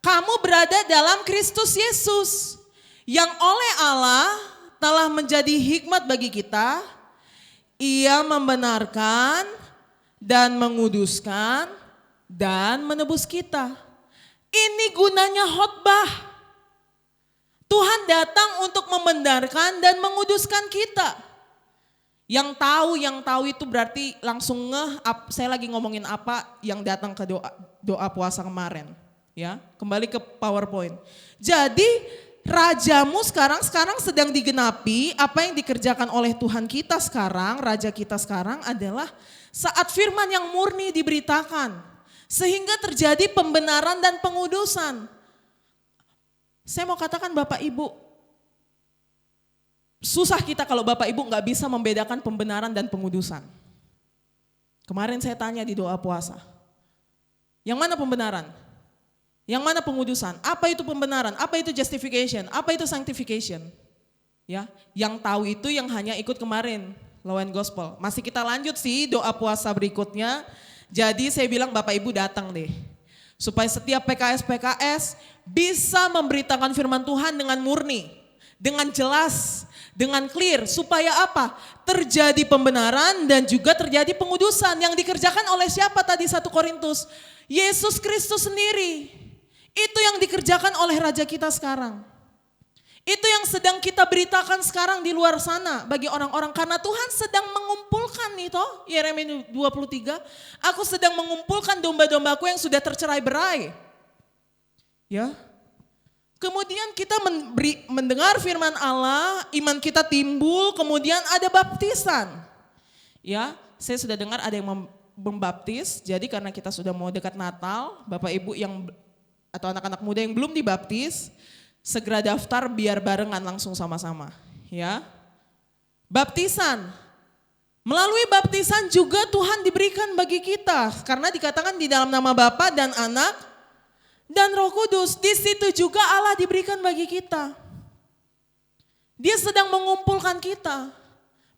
kamu berada dalam Kristus Yesus, yang oleh Allah telah menjadi hikmat bagi kita. Ia membenarkan dan menguduskan dan menebus kita. Ini gunanya khotbah. Tuhan datang untuk membenarkan dan menguduskan kita. Yang tahu itu berarti langsung saya lagi ngomongin apa yang datang ke doa puasa kemarin. Ya, kembali ke PowerPoint. Jadi rajamu sekarang sedang digenapi. Apa yang dikerjakan oleh Tuhan kita sekarang, raja kita sekarang adalah saat firman yang murni diberitakan. Sehingga terjadi pembenaran dan pengudusan. Saya mau katakan Bapak Ibu, susah kita kalau Bapak Ibu nggak bisa membedakan pembenaran dan pengudusan. Kemarin saya tanya di doa puasa, yang mana pembenaran? Yang mana pengudusan? Apa itu pembenaran? Apa itu justification? Apa itu sanctification? Ya, yang tahu itu yang hanya ikut kemarin law and gospel. Masih kita lanjut sih doa puasa berikutnya. Jadi saya bilang Bapak Ibu datang deh. Supaya setiap PKS bisa memberitakan firman Tuhan dengan murni, dengan jelas, dengan clear. Supaya apa? Terjadi pembenaran dan juga terjadi pengudusan. Yang dikerjakan oleh siapa tadi 1 Korintus? Yesus Kristus sendiri. Itu yang dikerjakan oleh Raja kita sekarang. Itu yang sedang kita beritakan sekarang di luar sana bagi orang-orang. Karena Tuhan sedang mengumpulkan itu, Yeremia 23. Aku sedang mengumpulkan domba-dombaku yang sudah tercerai berai. Ya. Kemudian kita mendengar firman Allah, iman kita timbul, kemudian ada baptisan. Ya, saya sudah dengar ada yang membaptis. Jadi karena kita sudah mau dekat Natal, Bapak Ibu atau anak-anak muda yang belum dibaptis, segera daftar biar barengan langsung sama-sama, ya. Baptisan. Melalui baptisan juga Tuhan diberikan bagi kita karena dikatakan di dalam nama Bapa dan Anak dan Roh Kudus. Di situ juga Allah diberikan bagi kita. Dia sedang mengumpulkan kita.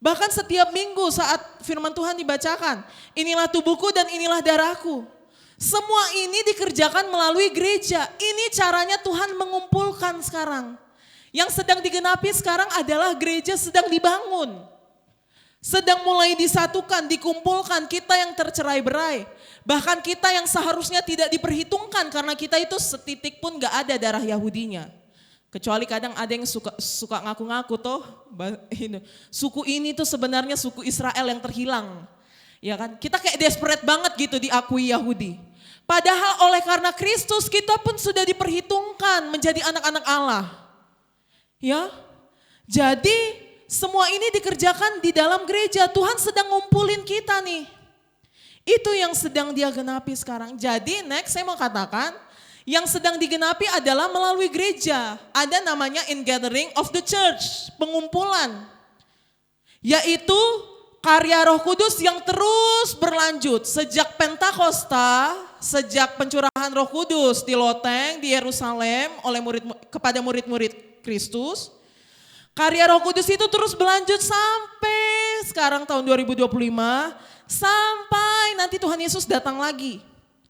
Bahkan setiap minggu saat firman Tuhan dibacakan, inilah tubuhku dan inilah darahku. Semua ini dikerjakan melalui gereja. Ini caranya Tuhan mengumpulkan sekarang. Yang sedang digenapi sekarang adalah gereja sedang dibangun. Sedang mulai disatukan, dikumpulkan kita yang tercerai berai. Bahkan kita yang seharusnya tidak diperhitungkan karena kita itu setitik pun gak ada darah Yahudinya. Kecuali kadang ada yang suka ngaku-ngaku toh, suku ini tuh sebenarnya suku Israel yang terhilang. Ya kan? Kita kayak desperate banget gitu diakui Yahudi. Padahal oleh karena Kristus kita pun sudah diperhitungkan menjadi anak-anak Allah. Ya. Jadi semua ini dikerjakan di dalam gereja. Tuhan sedang ngumpulin kita nih. Itu yang sedang dia genapi sekarang. Jadi next saya mau katakan, yang sedang digenapi adalah melalui gereja. Ada namanya ingathering of the church, pengumpulan. Yaitu karya Roh Kudus yang terus berlanjut sejak Pentakosta, sejak pencurahan Roh Kudus di loteng di Yerusalem oleh kepada murid-murid Kristus. Karya Roh Kudus itu terus berlanjut sampai sekarang tahun 2025, sampai nanti Tuhan Yesus datang lagi.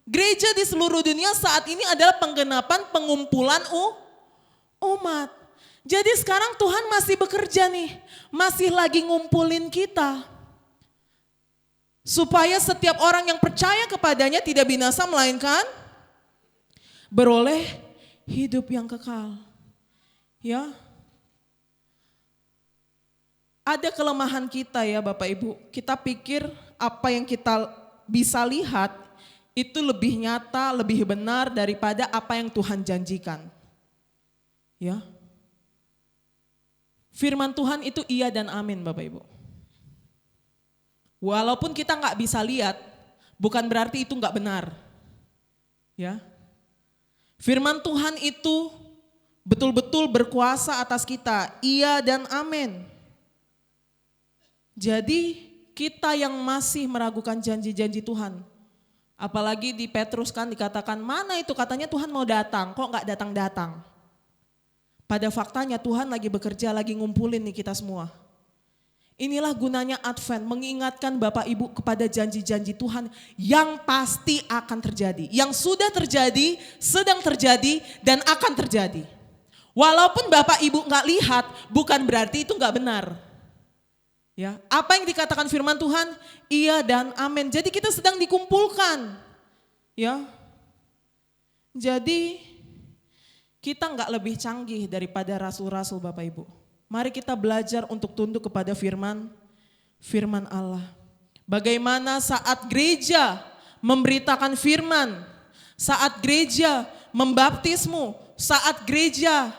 Gereja di seluruh dunia saat ini adalah penggenapan pengumpulan umat. Jadi sekarang Tuhan masih bekerja nih, masih lagi ngumpulin kita. Supaya setiap orang yang percaya kepadanya tidak binasa melainkan beroleh hidup yang kekal. Ya. Ada kelemahan kita ya Bapak Ibu, kita pikir apa yang kita bisa lihat itu lebih nyata, lebih benar daripada apa yang Tuhan janjikan. Ya. Firman Tuhan itu iya dan amin Bapak Ibu. Walaupun kita nggak bisa lihat, bukan berarti itu nggak benar. Ya. Firman Tuhan itu betul-betul berkuasa atas kita, iya dan amin. Jadi kita yang masih meragukan janji-janji Tuhan, apalagi di Petrus kan dikatakan mana itu katanya Tuhan mau datang, kok nggak datang-datang. Pada faktanya Tuhan lagi bekerja, lagi ngumpulin nih kita semua. Inilah gunanya Advent, mengingatkan Bapak Ibu kepada janji-janji Tuhan yang pasti akan terjadi. Yang sudah terjadi, sedang terjadi, dan akan terjadi. Walaupun Bapak Ibu nggak lihat, bukan berarti itu nggak benar. Ya, apa yang dikatakan firman Tuhan, iya dan amin. Jadi kita sedang dikumpulkan. Ya. Jadi kita nggak lebih canggih daripada rasul-rasul Bapak Ibu. Mari kita belajar untuk tunduk kepada firman Allah. Bagaimana saat gereja memberitakan firman, saat gereja membaptismu, saat gereja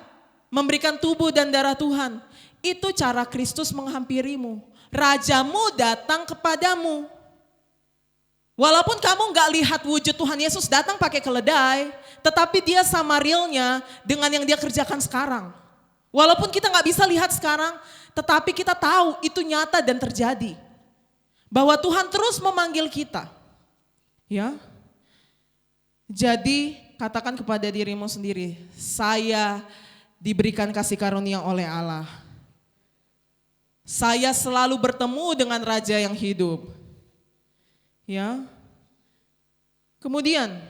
memberikan tubuh dan darah Tuhan, itu cara Kristus menghampirimu. Rajamu datang kepadamu. Walaupun kamu gak lihat wujud Tuhan Yesus datang pakai keledai, tetapi dia sama realnya dengan yang dia kerjakan sekarang. Walaupun kita gak bisa lihat sekarang, tetapi kita tahu itu nyata dan terjadi. Bahwa Tuhan terus memanggil kita. Ya. Jadi katakan kepada dirimu sendiri, saya diberikan kasih karunia oleh Allah. Saya selalu bertemu dengan Raja yang hidup. Ya. Kemudian,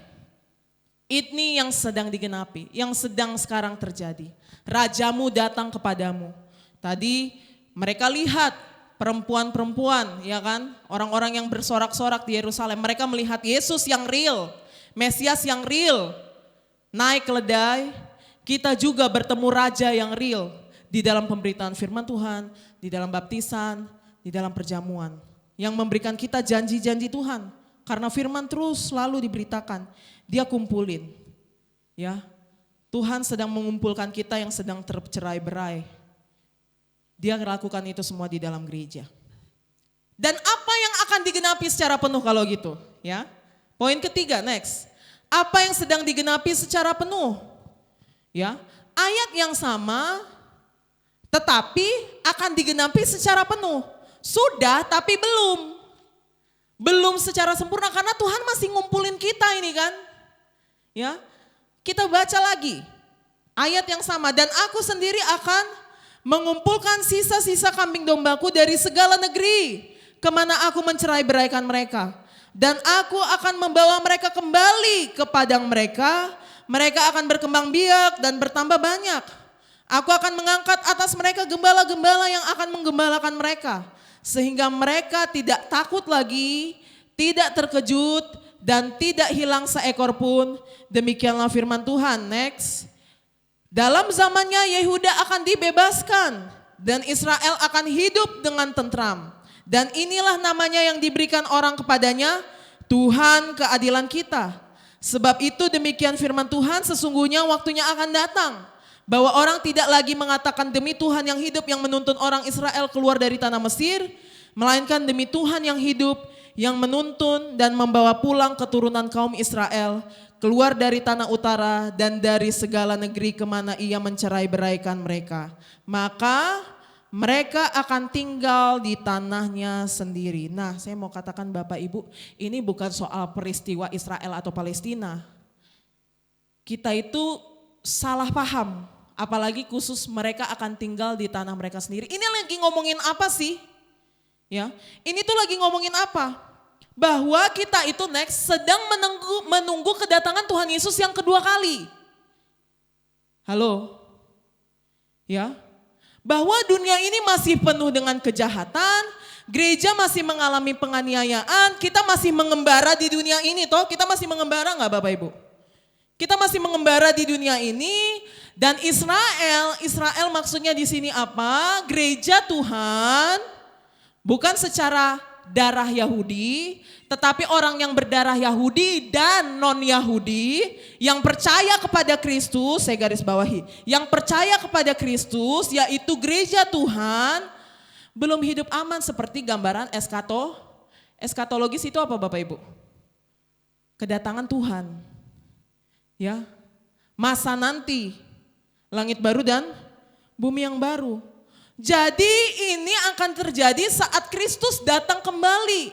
ini yang sedang digenapi, yang sedang sekarang terjadi. Rajamu datang kepadamu. Tadi mereka lihat perempuan-perempuan, ya kan? Orang-orang yang bersorak-sorak di Yerusalem. Mereka melihat Yesus yang real, Mesias yang real. Naik keledai, kita juga bertemu Raja yang real. Di dalam pemberitaan firman Tuhan, di dalam baptisan, di dalam perjamuan. Yang memberikan kita janji-janji Tuhan. Karena firman terus selalu diberitakan. Dia kumpulin. Ya, Tuhan sedang mengumpulkan kita yang sedang tercerai-berai. Dia melakukan itu semua di dalam gereja. Dan apa yang akan digenapi secara penuh kalau gitu? Ya, poin ketiga, next. Apa yang sedang digenapi secara penuh? Ya, ayat yang sama, tetapi akan digenapi secara penuh. Sudah tapi belum. Belum secara sempurna karena Tuhan masih ngumpulin kita ini kan. Ya. Kita baca lagi. Ayat yang sama, dan aku sendiri akan mengumpulkan sisa-sisa kambing dombaku dari segala negeri kemana aku mencerai-beraikan mereka. Dan aku akan membawa mereka kembali ke padang mereka. Mereka akan berkembang biak dan bertambah banyak. Aku akan mengangkat atas mereka gembala-gembala yang akan menggembalakan mereka. Sehingga mereka tidak takut lagi, tidak terkejut, dan tidak hilang seekor pun. Demikianlah firman Tuhan. Next. Dalam zamannya Yehuda akan dibebaskan dan Israel akan hidup dengan tentram. Dan inilah namanya yang diberikan orang kepadanya, Tuhan keadilan kita. Sebab itu demikian firman Tuhan, sesungguhnya waktunya akan datang bahwa orang tidak lagi mengatakan demi Tuhan yang hidup yang menuntun orang Israel keluar dari tanah Mesir, melainkan demi Tuhan yang hidup yang menuntun dan membawa pulang keturunan kaum Israel keluar dari tanah utara dan dari segala negeri kemana ia mencerai-beraikan mereka. Maka mereka akan tinggal di tanahnya sendiri. Nah, saya mau katakan Bapak Ibu, ini bukan soal peristiwa Israel atau Palestina. Kita itu salah paham, apalagi khusus mereka akan tinggal di tanah mereka sendiri. Ini lagi ngomongin apa sih? Ya, ini tuh lagi ngomongin apa? Bahwa kita itu next sedang menunggu kedatangan Tuhan Yesus yang kedua kali. Halo? Ya, bahwa dunia ini masih penuh dengan kejahatan, gereja masih mengalami penganiayaan, kita masih mengembara di dunia ini toh, kita masih mengembara enggak Bapak Ibu? Kita masih mengembara di dunia ini dan Israel maksudnya di sini apa? Gereja Tuhan bukan secara darah Yahudi, tetapi orang yang berdarah Yahudi dan non-Yahudi yang percaya kepada Kristus, saya garis bawahi, yang percaya kepada Kristus yaitu gereja Tuhan belum hidup aman seperti gambaran eskatologis itu apa Bapak Ibu? Kedatangan Tuhan. Ya. Masa nanti, langit baru dan bumi yang baru. Jadi ini akan terjadi saat Kristus datang kembali.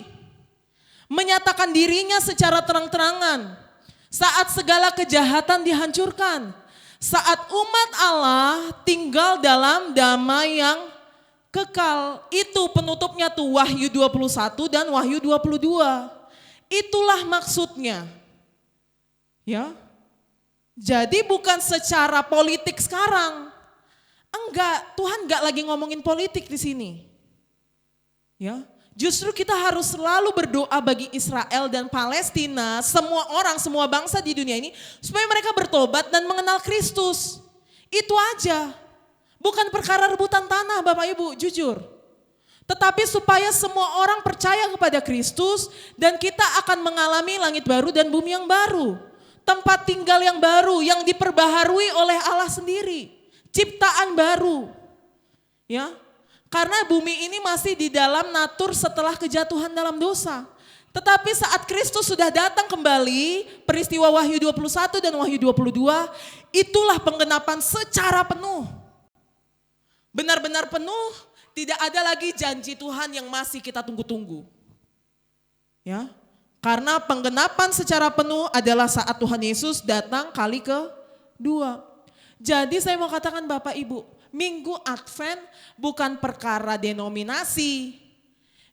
Menyatakan dirinya secara terang-terangan. Saat segala kejahatan dihancurkan. Saat umat Allah tinggal dalam damai yang kekal. Itu penutupnya tuh Wahyu 21 dan Wahyu 22. Itulah maksudnya. Ya. Jadi bukan secara politik sekarang. Enggak, Tuhan enggak lagi ngomongin politik di sini. Ya, justru kita harus selalu berdoa bagi Israel dan Palestina, semua orang, semua bangsa di dunia ini supaya mereka bertobat dan mengenal Kristus. Itu aja. Bukan perkara rebutan tanah Bapak Ibu, jujur. Tetapi supaya semua orang percaya kepada Kristus dan kita akan mengalami langit baru dan bumi yang baru. Tempat tinggal yang baru yang diperbaharui oleh Allah sendiri. Ciptaan baru, ya, karena bumi ini masih di dalam natur setelah kejatuhan dalam dosa. Tetapi saat Kristus sudah datang kembali, peristiwa Wahyu 21 dan Wahyu 22, itulah penggenapan secara penuh. Benar-benar penuh, tidak ada lagi janji Tuhan yang masih kita tunggu-tunggu. Ya, karena penggenapan secara penuh adalah saat Tuhan Yesus datang kali kedua. Jadi saya mau katakan Bapak Ibu, Minggu Advent bukan perkara denominasi.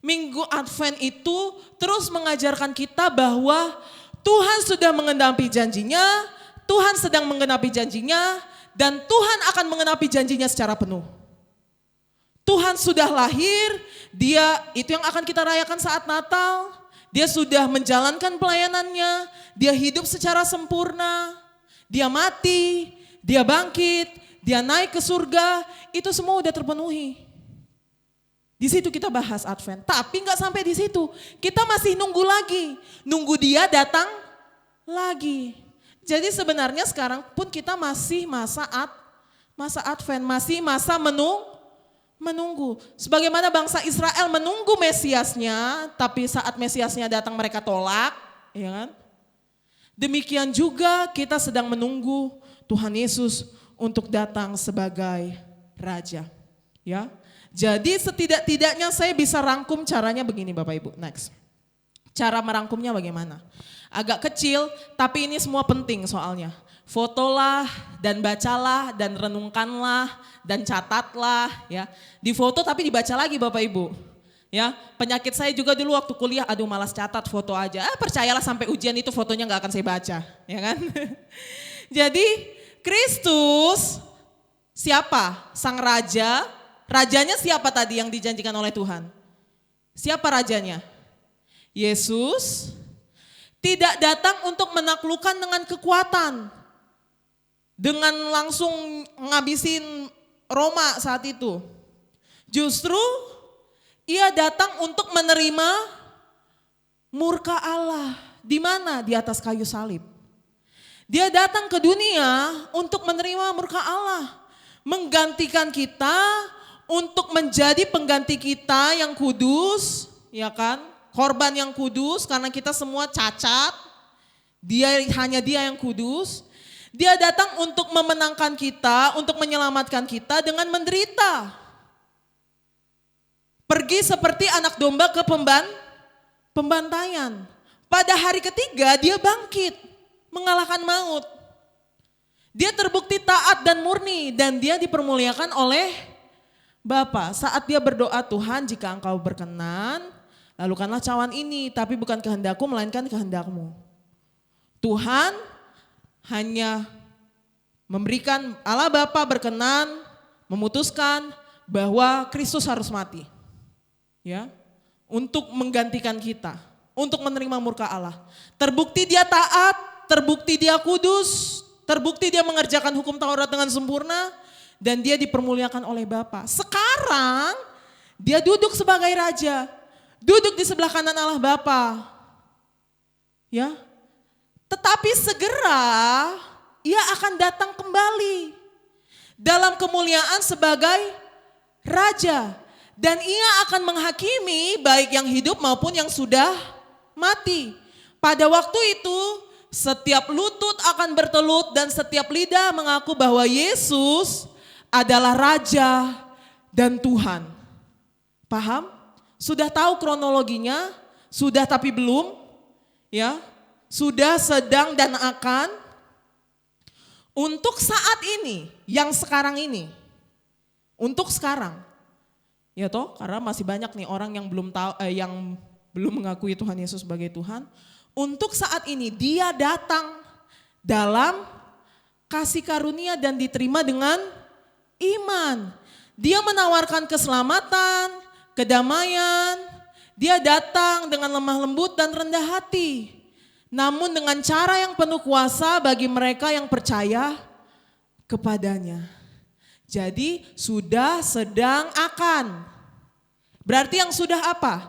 Minggu Advent itu terus mengajarkan kita bahwa Tuhan sudah mengenapi janjinya, Tuhan sedang mengenapi janjinya, dan Tuhan akan mengenapi janjinya secara penuh. Tuhan sudah lahir, dia itu yang akan kita rayakan saat Natal, dia sudah menjalankan pelayanannya, dia hidup secara sempurna, dia mati, dia bangkit, dia naik ke surga, itu semua udah terpenuhi. Di situ kita bahas Advent, tapi nggak sampai di situ. Kita masih nunggu lagi, nunggu dia datang lagi. Jadi sebenarnya sekarang pun kita masih masa Advent, masih masa menunggu. Sebagaimana bangsa Israel menunggu Mesiasnya, tapi saat Mesiasnya datang mereka tolak, ya kan? Demikian juga kita sedang menunggu Tuhan Yesus untuk datang sebagai Raja. Ya, jadi setidak-tidaknya saya bisa rangkum caranya begini Bapak Ibu. Next, cara merangkumnya bagaimana? Agak kecil, tapi ini semua penting soalnya. Fotolah dan bacalah dan renungkanlah dan catatlah. Ya, di foto tapi dibaca lagi Bapak Ibu. Ya, penyakit saya juga dulu waktu kuliah, aduh malas catat foto aja. Percayalah sampai ujian itu fotonya nggak akan saya baca, ya kan? Jadi Kristus siapa? Sang Raja. Rajanya siapa tadi yang dijanjikan oleh Tuhan? Siapa rajanya? Yesus tidak datang untuk menaklukkan dengan kekuatan. dengan langsung ngabisin Roma saat itu. Justru ia datang untuk menerima murka Allah. Di mana? Di atas kayu salib. Dia datang ke dunia untuk menerima murka Allah. Menggantikan kita untuk menjadi pengganti kita yang kudus, ya kan? Korban yang kudus karena kita semua cacat. Hanya dia yang kudus. Dia datang untuk memenangkan kita, untuk menyelamatkan kita dengan menderita. Pergi seperti anak domba ke pembantaian. Pada hari ketiga dia bangkit, mengalahkan maut. Dia terbukti taat dan murni dan dia dipermuliakan oleh Bapa. Saat dia berdoa, Tuhan jika engkau berkenan, lakukanlah cawan ini, tapi bukan kehendakku melainkan kehendakmu. Tuhan hanya memberikan, Allah Bapa berkenan memutuskan bahwa Kristus harus mati. Ya, untuk menggantikan kita, untuk menerima murka Allah. Terbukti dia taat, terbukti dia kudus, terbukti dia mengerjakan hukum Taurat dengan sempurna dan dia dipermuliakan oleh Bapa. Sekarang dia duduk sebagai raja, duduk di sebelah kanan Allah Bapa. Ya. Tetapi segera ia akan datang kembali dalam kemuliaan sebagai raja. Dan ia akan menghakimi baik yang hidup maupun yang sudah mati. Pada waktu itu setiap lutut akan bertelut dan setiap lidah mengaku bahwa Yesus adalah Raja dan Tuhan. Paham? Sudah tahu kronologinya? Sudah tapi belum? Ya, sudah, sedang dan akan. Untuk saat ini, yang sekarang ini. Untuk sekarang. Ya toh, karena masih banyak nih orang yang belum tahu, yang belum mengakui Tuhan Yesus sebagai Tuhan. Untuk saat ini dia datang dalam kasih karunia dan diterima dengan iman. Dia menawarkan keselamatan, kedamaian. Dia datang dengan lemah lembut dan rendah hati. Namun dengan cara yang penuh kuasa bagi mereka yang percaya kepadanya. Jadi sudah, sedang, akan. Berarti yang sudah apa?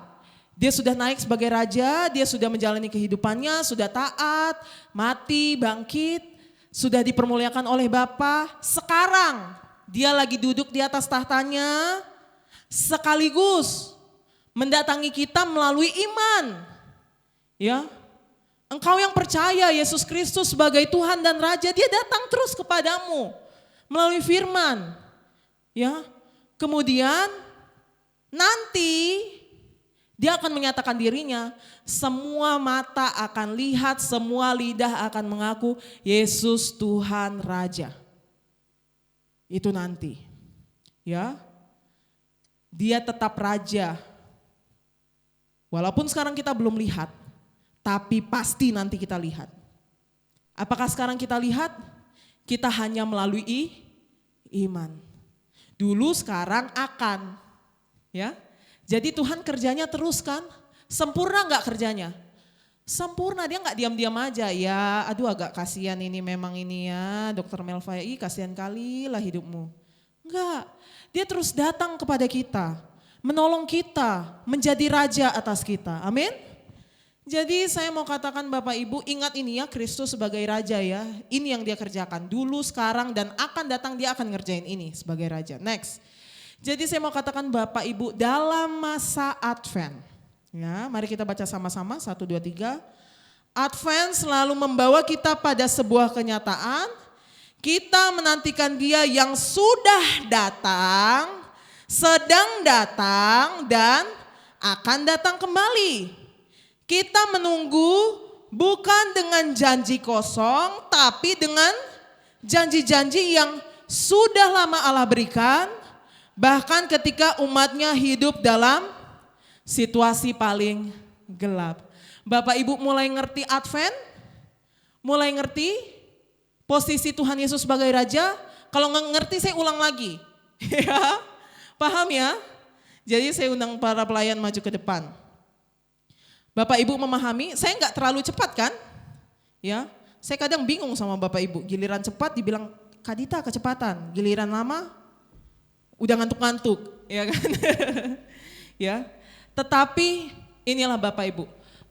Dia sudah naik sebagai raja, dia sudah menjalani kehidupannya, sudah taat, mati, bangkit, sudah dipermuliakan oleh Bapa. Sekarang dia lagi duduk di atas tahtanya, sekaligus mendatangi kita melalui iman. Ya, engkau yang percaya Yesus Kristus sebagai Tuhan dan Raja, dia datang terus kepadamu melalui firman. Ya, kemudian nanti dia akan menyatakan dirinya, semua mata akan lihat, semua lidah akan mengaku Yesus Tuhan Raja. Itu nanti. Ya. Dia tetap raja. Walaupun sekarang kita belum lihat, tapi pasti nanti kita lihat. Apakah sekarang kita lihat? Kita hanya melalui iman. Dulu, sekarang, akan. Ya. Jadi Tuhan kerjanya terus kan? Sempurna enggak kerjanya? Sempurna, dia enggak diam-diam aja. Ya, aduh agak kasihan ini memang ini ya, Dr. Melvai, kasihan kali lah hidupmu. Enggak, dia terus datang kepada kita, menolong kita, menjadi raja atas kita. Amin. Jadi saya mau katakan Bapak Ibu, ingat ini ya, Kristus sebagai raja ya. Ini yang dia kerjakan dulu, sekarang, dan akan datang dia akan ngerjain ini sebagai raja. Next. Jadi saya mau katakan Bapak Ibu, dalam masa Advent. Ya, mari kita baca sama-sama, 1, 2, 3. Advent selalu membawa kita pada sebuah kenyataan. Kita menantikan dia yang sudah datang, sedang datang, dan akan datang kembali. Kita menunggu bukan dengan janji kosong, tapi dengan janji-janji yang sudah lama Allah berikan, bahkan ketika umatnya hidup dalam situasi paling gelap. Bapak Ibu mulai ngerti Advent? Mulai ngerti posisi Tuhan Yesus sebagai Raja? Kalau nggak ngerti saya ulang lagi. Ya, paham ya? Jadi saya undang para pelayan maju ke depan. Bapak Ibu memahami, saya nggak terlalu cepat kan? Ya, saya kadang bingung sama Bapak Ibu, giliran cepat dibilang Kak Dita kecepatan, giliran lama udah ngantuk-ngantuk, ya kan? Ya. Tetapi inilah Bapak Ibu,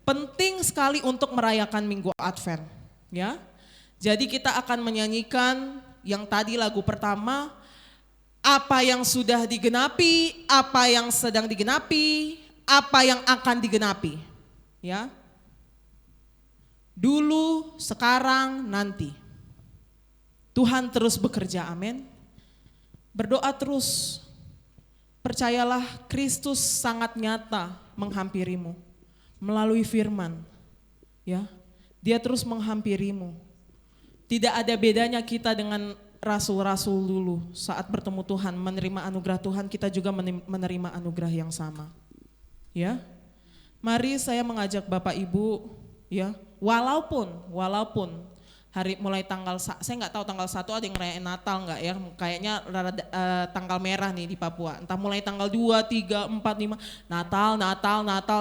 penting sekali untuk merayakan Minggu Advent, ya. Jadi kita akan menyanyikan yang tadi lagu pertama, apa yang sudah digenapi, apa yang sedang digenapi, apa yang akan digenapi, ya. Dulu, sekarang, nanti. Tuhan terus bekerja, amin. Berdoa terus, percayalah Kristus sangat nyata menghampirimu melalui firman, ya. Dia terus menghampirimu. Tidak ada bedanya kita dengan rasul-rasul dulu saat bertemu Tuhan, menerima anugerah Tuhan, kita juga menerima anugerah yang sama. Ya. Mari saya mengajak Bapak Ibu, ya, walaupun hari mulai tanggal, saya nggak tahu tanggal 1 ada yang ngerayain Natal nggak ya, kayaknya tanggal merah nih di Papua, entah mulai tanggal 2, 3, 4, 5,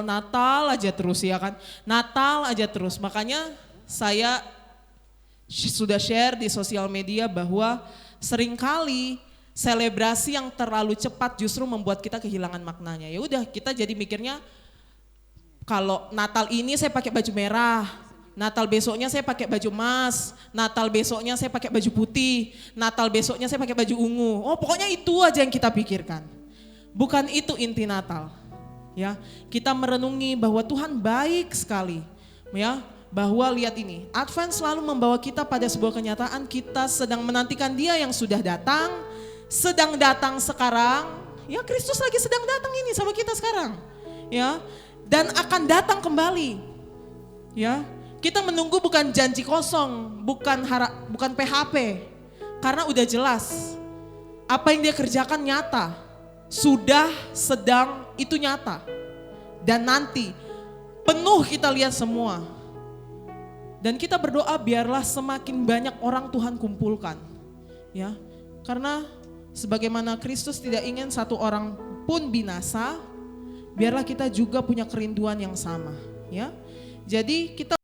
Natal aja terus ya kan, Natal aja terus. Makanya saya sudah share di sosial media bahwa seringkali selebrasi yang terlalu cepat justru membuat kita kehilangan maknanya. Ya udah, kita jadi mikirnya kalau Natal ini saya pakai baju merah, Natal besoknya saya pakai baju emas, Natal besoknya saya pakai baju putih, Natal besoknya saya pakai baju ungu. Oh, pokoknya itu aja yang kita pikirkan. Bukan itu inti Natal. Ya, kita merenungi bahwa Tuhan baik sekali. Ya, bahwa lihat ini, Advent selalu membawa kita pada sebuah kenyataan kita sedang menantikan Dia yang sudah datang, sedang datang sekarang. Ya, Kristus lagi sedang datang ini sama kita sekarang. Ya, dan akan datang kembali. Ya. Kita menunggu bukan janji kosong, bukan PHP, karena udah jelas apa yang Dia kerjakan nyata, sudah, sedang, itu nyata, dan nanti penuh kita lihat semua. Dan kita berdoa biarlah semakin banyak orang Tuhan kumpulkan, ya, karena sebagaimana Kristus tidak ingin satu orang pun binasa, biarlah kita juga punya kerinduan yang sama, ya. Jadi kita